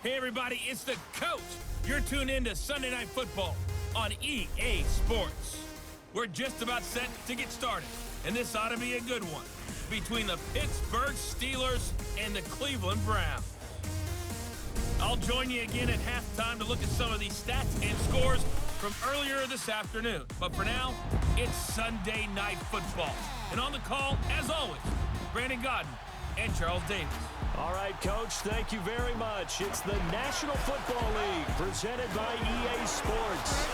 Hey everybody, it's the coach. You're tuned in to Sunday Night Football on EA Sports. We're just about set to get started, and this ought to be a good one between the Pittsburgh Steelers and the Cleveland Browns. I'll join you again at halftime to look at some of these stats and scores from earlier this afternoon. But for now, it's Sunday Night Football. And on the call, as always, Brandon Godden and Charles Davis. All right, Coach, thank you very much. It's the National Football League presented by EA Sports.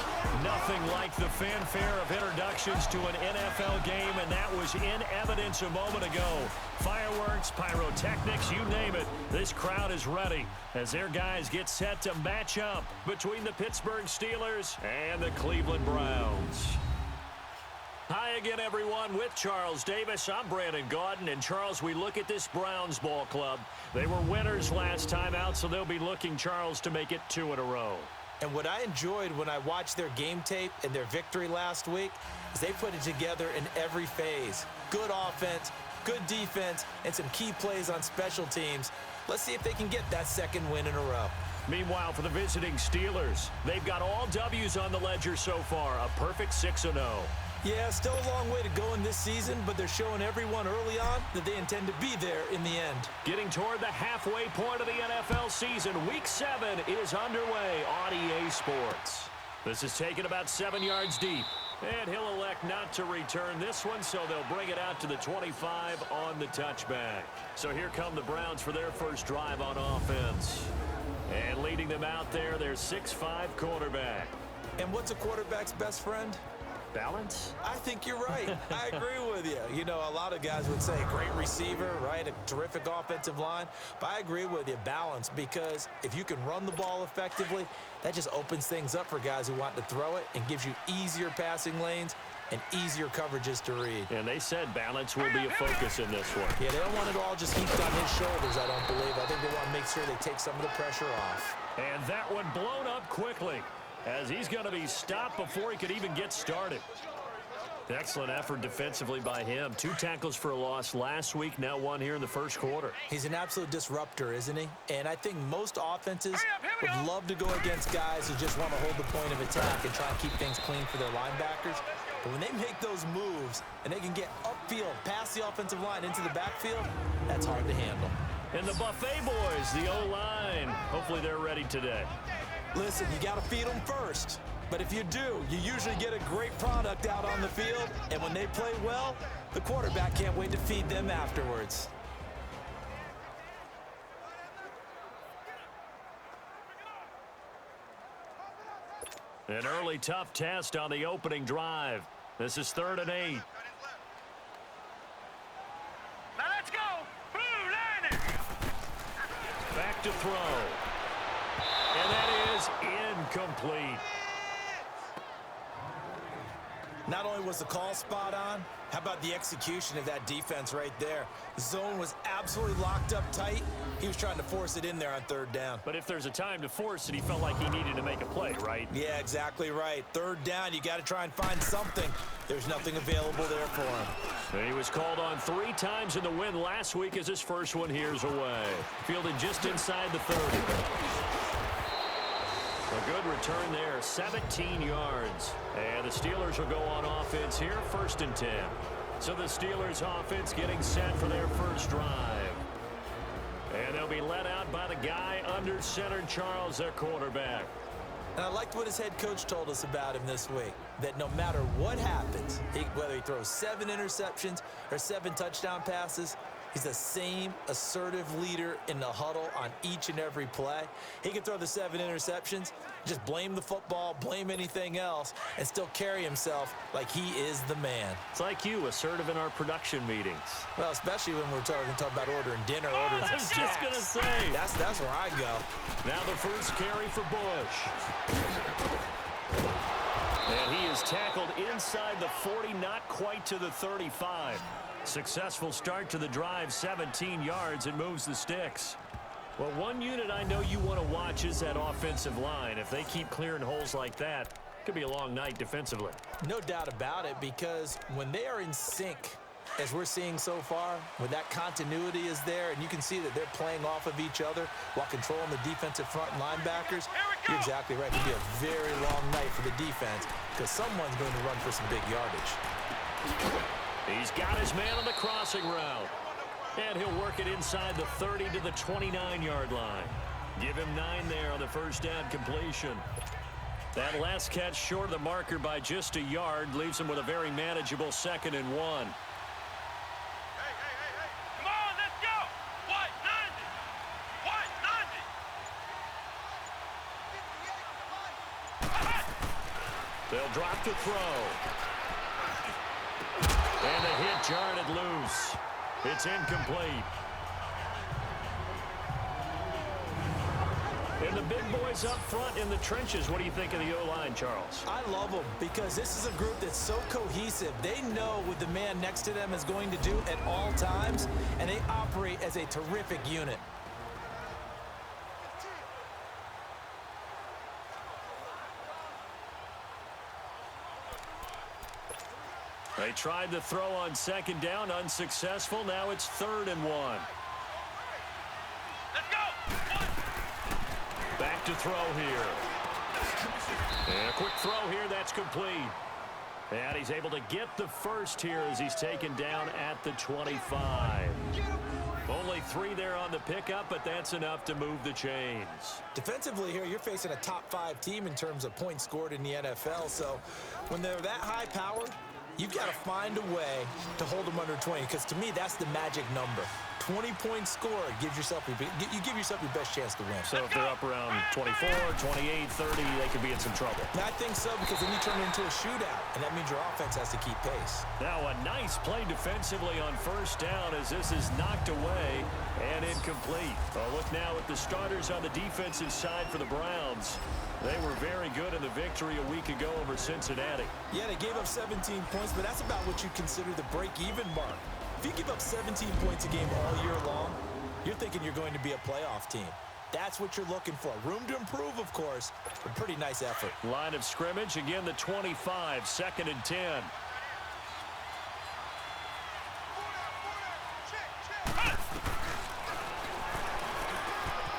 Nothing like the fanfare of introductions to an NFL game, and that was in evidence a moment ago. Fireworks, pyrotechnics, you name it. This crowd is ready as their guys get set to match up between the Pittsburgh Steelers and the Cleveland Browns. Hi, Hi again, everyone. With Charles Davis, I'm Brandon Gaudin. And, Charles, we look at this Browns ball club. They were winners last time out, so they'll be looking, Charles, to make it 2 in a row. And what I enjoyed when I watched their game tape and their victory last week is they put it together in every phase. Good offense, good defense, and some key plays on special teams. Let's see if they can get that second win in a row. Meanwhile, for the visiting Steelers, they've got all W's on the ledger so far, a perfect 6-0. Yeah, still a long way to go in this season, but they're showing everyone early on that they intend to be there in the end. Getting toward the halfway point of the NFL season, Week 7 is underway on EA Sports. This is taken about 7 yards deep, and he'll elect not to return this one, so they'll bring it out to the 25 on the touchback. So here come the Browns for their first drive on offense. And leading them out there, their 6'5" quarterback. And what's a quarterback's best friend? Balance? I think you're right. I agree with you. You know, a lot of guys would say great receiver, right? A terrific offensive line. But I agree with you, balance, because if you can run the ball effectively, that just opens things up for guys who want to throw it and gives you easier passing lanes and easier coverages to read. And they said balance will be a focus in this one. Yeah, they don't want it all just heaped on his shoulders, I don't believe. I think they want to make sure they take some of the pressure off. And that one blown up quickly, as he's going to be stopped before he could even get started. Excellent effort defensively by him. 2 tackles for a loss last week, now 1 here in the first quarter. He's an absolute disruptor, isn't he? And I think most offenses would love to go against guys who just want to hold the point of attack and try and keep things clean for their linebackers. But when they make those moves and they can get upfield, past the offensive line into the backfield, that's hard to handle. And the Buffet boys, the O-line, hopefully they're ready today. Listen, you got to feed them first. But if you do, you usually get a great product out on the field. And when they play well, the quarterback can't wait to feed them afterwards. An early tough test on the opening drive. This is 3rd and 8. Now let's go. Blue line. Back to throw. And that is incomplete. Not only was the call spot on, how about the execution of that defense right there? The zone was absolutely locked up tight. He was trying to force it in there on 3rd down. But if there's a time to force it, he felt like he needed to make a play, right? Yeah, exactly right. 3rd down, you got to try and find something. There's nothing available there for him. And he was called on 3 times in the win last week as his first one here's away. Fielded just inside the 30. A good return there, 17 yards. And the Steelers will go on offense here, 1st and 10. So the Steelers offense getting set for their first drive. And they'll be led out by the guy under center, Charles, their quarterback. And I liked what his head coach told us about him this week, that no matter what happens, whether he throws 7 interceptions or 7 touchdown passes, he's the same assertive leader in the huddle on each and every play. He can throw the 7 interceptions, just blame the football, blame anything else, and still carry himself like he is the man. It's like you, assertive in our production meetings. Well, especially when we're talking about ordering dinner, ordering some I was just going to say. That's where I go. Now the first carry for Bush. And he is tackled inside the 40, not quite to the 35. Successful start to the drive, 17 yards, and moves the sticks. Well, one unit I know you want to watch is that offensive line. If they keep clearing holes like that, it could be a long night defensively. No doubt about it, because when they are in sync, as we're seeing so far, when that continuity is there, and you can see that they're playing off of each other while controlling the defensive front linebackers, you're exactly right. It could be a very long night for the defense, because someone's going to run for some big yardage. He's got his man on the crossing route. And he'll work it inside the 30 to the 29-yard line. Give him 9 there on the first down completion. That last catch short of the marker by just a yard leaves him with a very manageable 2nd and 1. Hey. Come on, let's go. White 90. They'll drop to throw. And the hit jarred it loose. It's incomplete. And And the big boys up front in the trenches. What do you think of the O-line, Charles? I love them because this is a group that's so cohesive. They know what the man next to them is going to do at all times, and they operate as a terrific unit. They tried to throw on second down, unsuccessful. Now it's 3rd and 1. Let's go. Back to throw here. And a quick throw here, that's complete. And he's able to get the first here as he's taken down at the 25. Only 3 there on the pickup, but that's enough to move the chains. Defensively here, you're facing a top 5 team in terms of points scored in the NFL. So when they're that high-powered, you've got to find a way to hold them under 20, because to me, that's the magic number. 20 points scored gives yourself you give yourself your best chance to win. So if they're up around 24, 28, 30, they could be in some trouble. And I think so, because then you turn it into a shootout, and that means your offense has to keep pace. Now a nice play defensively on first down as this is knocked away and incomplete. A look now at the starters on the defensive side for the Browns. They were very good in the victory a week ago over Cincinnati. Yeah, they gave up 17 points, but that's about what you consider the break-even mark. If you give up 17 points a game all year long, you're thinking you're going to be a playoff team. That's what you're looking for. Room to improve, of course, but pretty nice effort. Line of scrimmage, again the 25, 2nd and 10.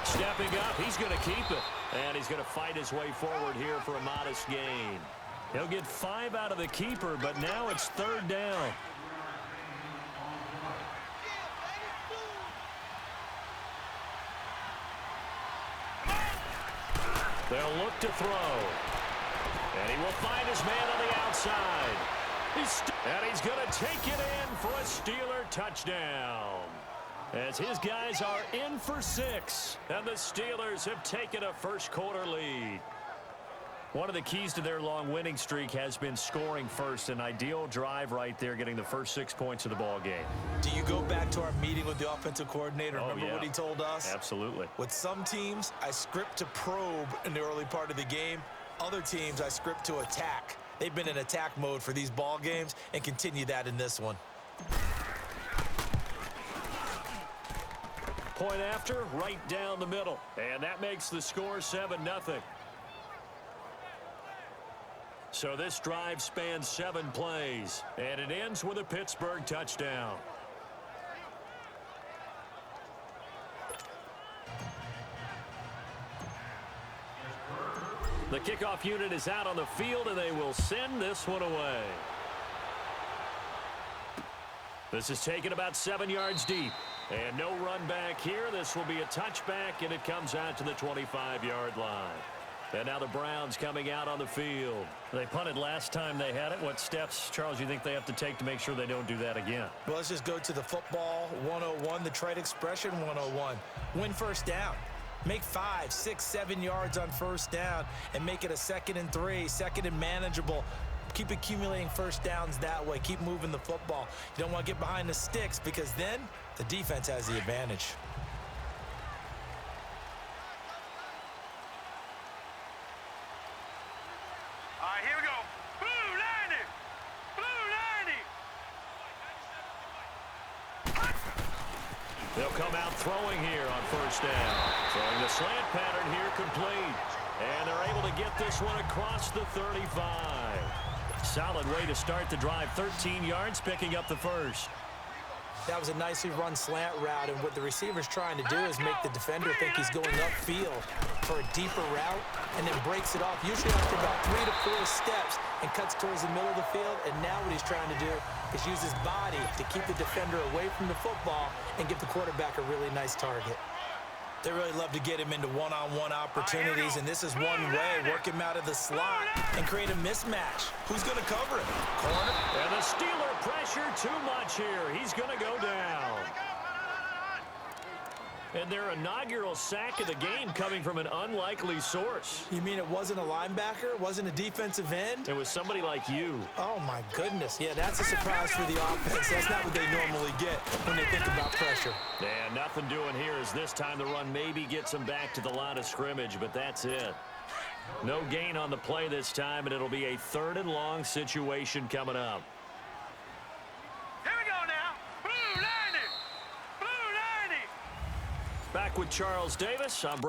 Stepping up, he's going to keep it. And he's going to fight his way forward here for a modest gain. He'll get 5 out of the keeper, but now it's 3rd down. They'll look to throw. And he will find his man on the outside. And he's going to take it in for a Steeler touchdown. As his guys are in for 6. And the Steelers have taken a first-quarter lead. One of the keys to their long winning streak has been scoring first. An ideal drive right there, getting the first 6 points of the ball game. Do you go back to our meeting with the offensive coordinator? Remember what he told us? Absolutely. With some teams, I script to probe in the early part of the game. Other teams, I script to attack. They've been in attack mode for these ball games and continue that in this one. Point after, right down the middle. And that makes the score 7-0. So this drive spans 7 plays, and it ends with a Pittsburgh touchdown. The kickoff unit is out on the field, and they will send this one away. This is taken about 7 yards deep. And no run back here. This will be a touchback, and it comes out to the 25-yard line. And now the Browns coming out on the field. They punted last time they had it. What steps, Charles, you think they have to take to make sure they don't do that again? Well, let's just go to the football 101, the trade expression 101. Win first down. Make 5, 6, 7 yards on first down and make it a 2nd and 3, 2nd and manageable. Keep accumulating first downs that way. Keep moving the football. You don't want to get behind the sticks because then the defense has the advantage. All right, here we go. Blue lining. Blue lining. They'll come out throwing here on first down. Throwing the slant pattern here complete. And they're able to get this one across the 35. Solid way to start the drive. 13 yards, picking up the first. That was a nicely run slant route, and what the receiver's trying to do is make the defender think he's going upfield for a deeper route and then breaks it off, usually after about 3 to 4 steps, and cuts towards the middle of the field. And now what he's trying to do is use his body to keep the defender away from the football and give the quarterback a really nice target. They really love to get him into one-on-one opportunities, and this is one way. Work him out of the slot and create a mismatch. Who's going to cover him? Corner? And the Steeler pressure too much here. He's going to go down. And their inaugural sack of the game coming from an unlikely source. You mean it wasn't a linebacker? It wasn't a defensive end? It was somebody like you. Oh, my goodness. Yeah, that's a surprise for the offense. That's not what they normally get when they think about pressure. Yeah, nothing doing here as this time the run maybe gets them back to the line of scrimmage, but that's it. No gain on the play this time, and it'll be a 3rd and long situation coming up. Here we go now. Blue 90. Blue 90. Back with Charles Davis. I'm